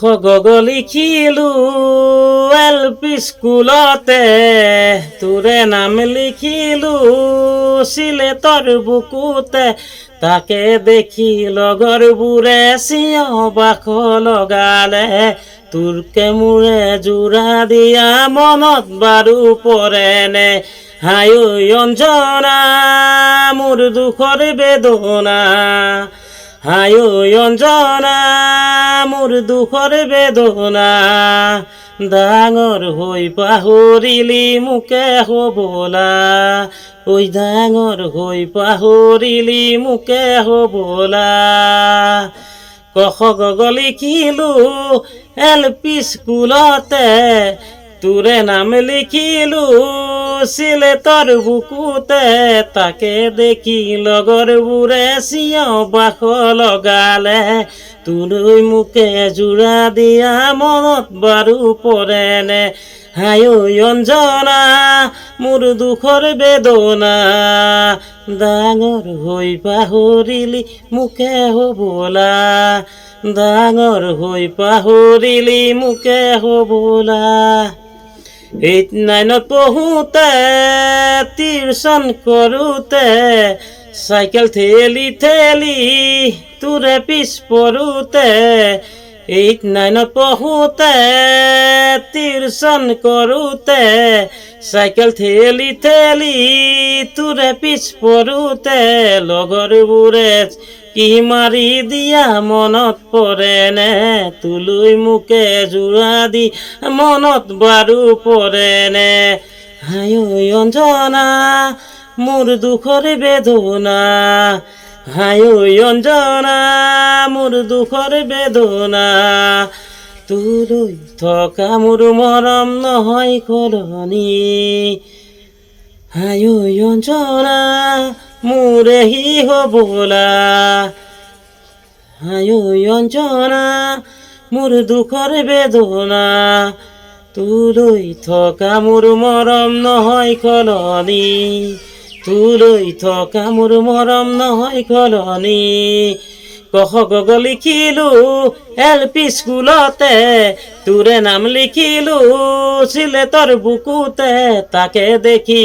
লিখিলো এলপি স্কুলতে তোৰে নাম লিখিলো সিলেটৰ বুকুতে তাকে দেখি লগৰবোৰে চিঞৰ-বাখ লগালে তোৰকে মোৰে জোৰা দিয়া মনত বাৰু পৰেনে হাই ঐ অঞ্জনা মোৰ দুখৰ বেদনা হাই ঐ অঞ্জনা মোৰ দুখৰ বেদনা ডাঙৰ হৈ পাহৰিলি মোকে হবলা ঐ ডাঙৰ হৈ পাহৰিলি মোকে হবলা লিখিলো এলপি স্কুলতে তোৰে নাম লিখিলো সিলেটৰ বুকুতে তাকে দেখি লগৰবোৰে চিঞৰ-বাখ লগালে তোলৈ মোকে জোৰা দিয়া মনত বাৰু পৰেনে হাই ঐ অঞ্জনা মোৰ দুখৰ বেদনা ডাঙৰ হৈ পাহৰিলি মোকে হবলা ডাঙৰ হৈ পাহৰিলি মোকে হবলা 8-9 পঢ়োতে টিউচন কৰোতে চাইকেল ঠেলি ঠেলি তোৰে পিছ পৰোতে 8-9 পঢ়োতে টিউচন কৰোতে চাইকেল ঠেলি ঠেলি তোৰে পিছ পৰোতে লগৰবোৰে কি মাৰি দিয়া মনত পৰেনে তোলৈ মোকে জোৰা দি মনত বাৰু পৰেনে হাই ঐ অঞ্জনা মোৰ দুখৰ বেদনা হাই ঐ অঞ্জনা মোৰ দুখৰ বেদনা তোলৈ থকা মোৰ মৰম নহয় সলনি হাই ঐ অঞ্জনা মোৰে হি হবলা হাই ঐ অঞ্জনা মোৰ দুখৰ বেদনা তোলৈ থকা মোৰ মৰম নহয় সলনি তোলৈ থকা মোৰ মৰম নহয় সলনি লিখিলো এলপি স্কুলতে তোৰে নাম লিখিলো সিলেটৰ বুকুতে তাকে দেখি